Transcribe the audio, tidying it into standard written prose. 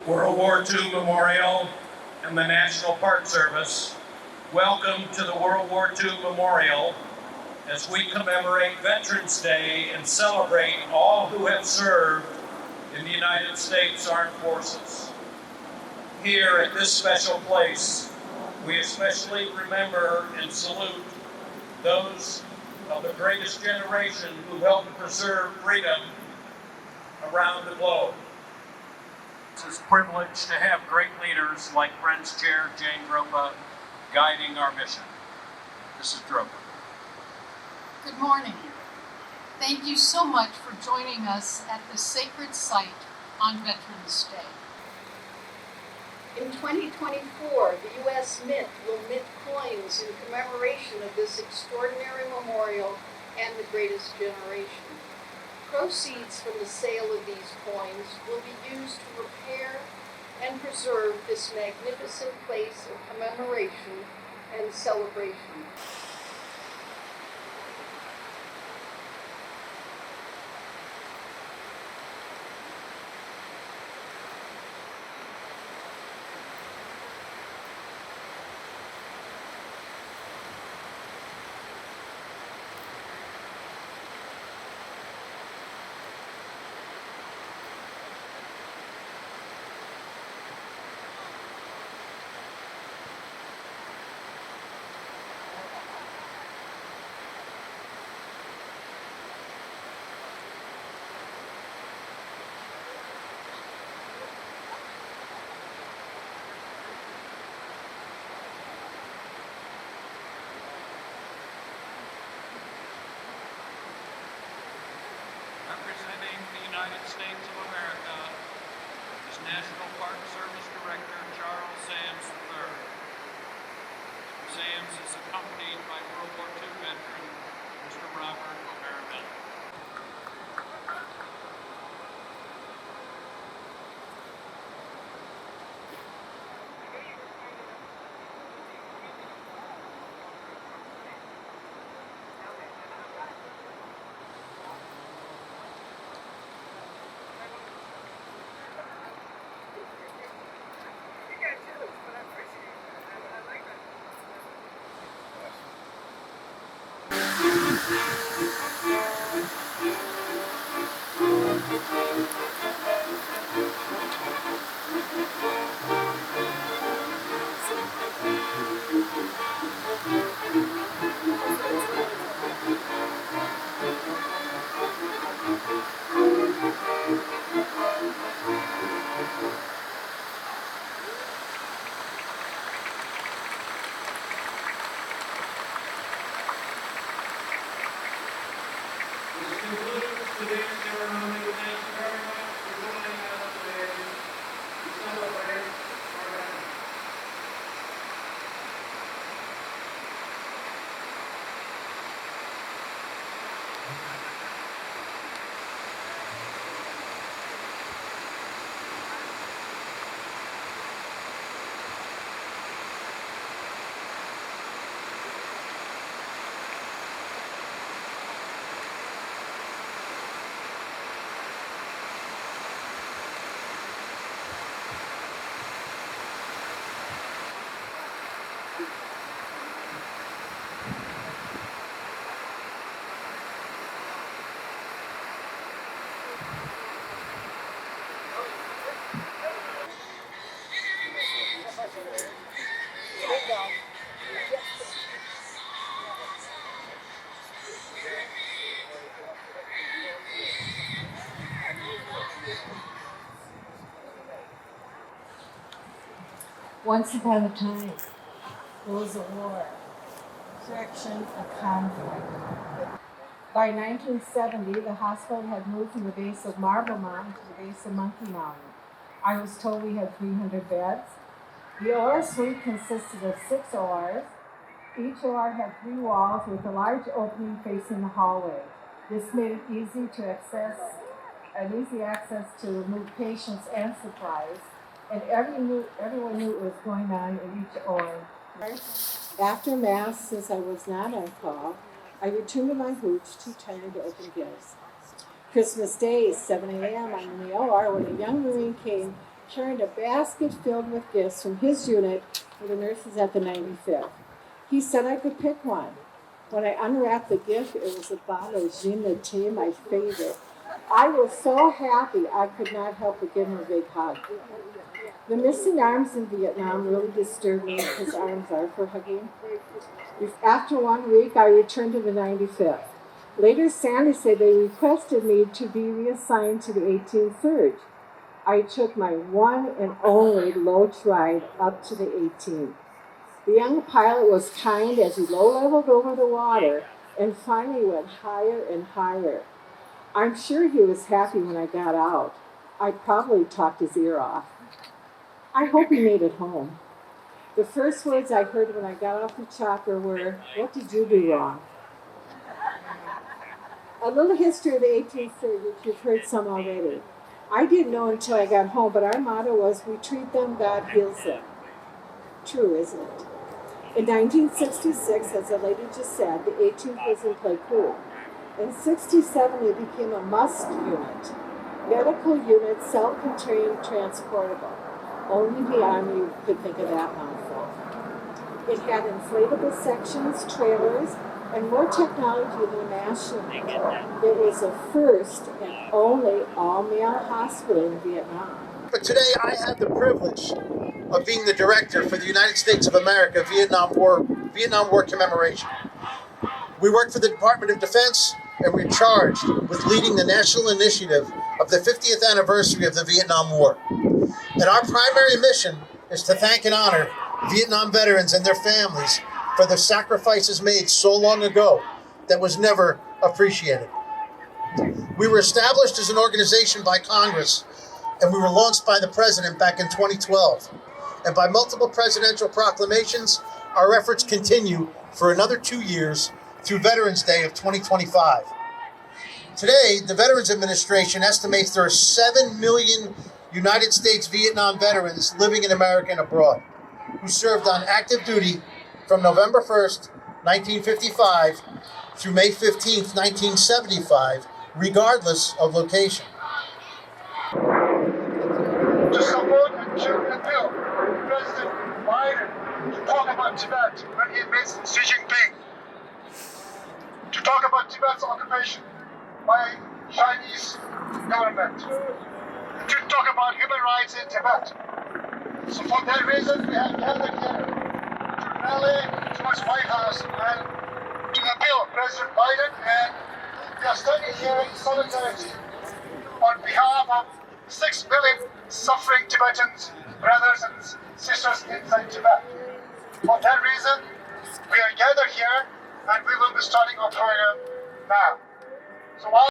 World War II Memorial and the National Park Service, welcome to the World War II Memorial as we commemorate Veterans Day and celebrate all who have served in the United States Armed Forces. Here at this special place, we especially remember and salute those of the greatest generation who helped preserve freedom around the globe. It's a privilege to have great leaders like Friends Chair Jane Dropa guiding our mission. Mrs. Dropa. Good morning. Thank you so much for joining us at this sacred site on Veterans Day. In 2024, the U.S. Mint will mint coins in commemoration of this extraordinary memorial and the greatest generation. Proceeds from the sale of these coins will be used to repair and preserve this magnificent place of commemoration and celebration. Representing the United States of America is National Park Service Director Charles Sams III. Sams is accompanied by World War II veteran Mr. Robert O'Hara. This concludes today's ceremony. Thank you very much for joining us today to celebrate our veterans. Once upon a time, there was a war, correction, a conflict. By 1970, the hospital had moved from the base of Marble Mountain to the base of Monkey Mountain. I was told we had 300 beds. The OR suite consisted of 6 ORs. Each OR had 3 walls with a large opening facing the hallway. This made it easy access to move patients and supplies, and everyone knew what was going on in each OR. After Mass, since I was not on call, I returned to my hooch too tired to open gifts. Christmas Day, 7 a.m., I'm in the OR when a young Marine came carrying a basket filled with gifts from his unit for the nurses at the 95th. He said I could pick one. When I unwrapped the gift, it was a bottle of Jean Latte, my favorite. I was so happy I could not help but give him a big hug. The missing arms in Vietnam really disturbed me because arms are for hugging. After 1 week, I returned to the 95th. Later, Sandy said they requested me to be reassigned to the 18th Surge. I took my one and only Loach ride up to the 18th. The young pilot was kind as he low-leveled over the water and finally went higher and higher. I'm sure he was happy when I got out. I probably talked his ear off. I hope he made it home. The first words I heard when I got off the chopper were, "What did you do wrong?" A little history of the 18th Surge, which you've heard some already. I didn't know until I got home, but our motto was, "We treat them, God heals them." True, isn't it? In 1966, as the lady just said, the 18th was in Pleiku. In 67, it became a MUST unit. Medical unit, self-contained, transportable. Only the Army could think of that mouthful. It had inflatable sections, trailers, and more technology than a mass unit. It was the first and only all-male hospital in Vietnam. But today I have the privilege of being the director for the United States of America Vietnam War Commemoration. We work for the Department of Defense, and we're charged with leading the national initiative of the 50th anniversary of the Vietnam War. And our primary mission is to thank and honor Vietnam veterans and their families for the sacrifices made so long ago that was never appreciated. We were established as an organization by Congress, and we were launched by the President back in 2012. And by multiple presidential proclamations, our efforts continue for another 2 years through Veterans Day of 2025. Today, the Veterans Administration estimates there are 7 million United States Vietnam veterans living in America and abroad who served on active duty from November 1st, 1955 through May 15th, 1975, regardless of location. To support and to appeal President Biden to talk about Tibet when he meets Xi Jinping, to talk about Tibet's occupation by Chinese government, to talk about human rights in Tibet. So for that reason, we have gathered here to rally towards White House and to appeal President Biden, and we are standing here in solidarity on behalf of 6 million suffering Tibetans, brothers and sisters inside Tibet. For that reason, we are gathered here and we will be starting our program now. So while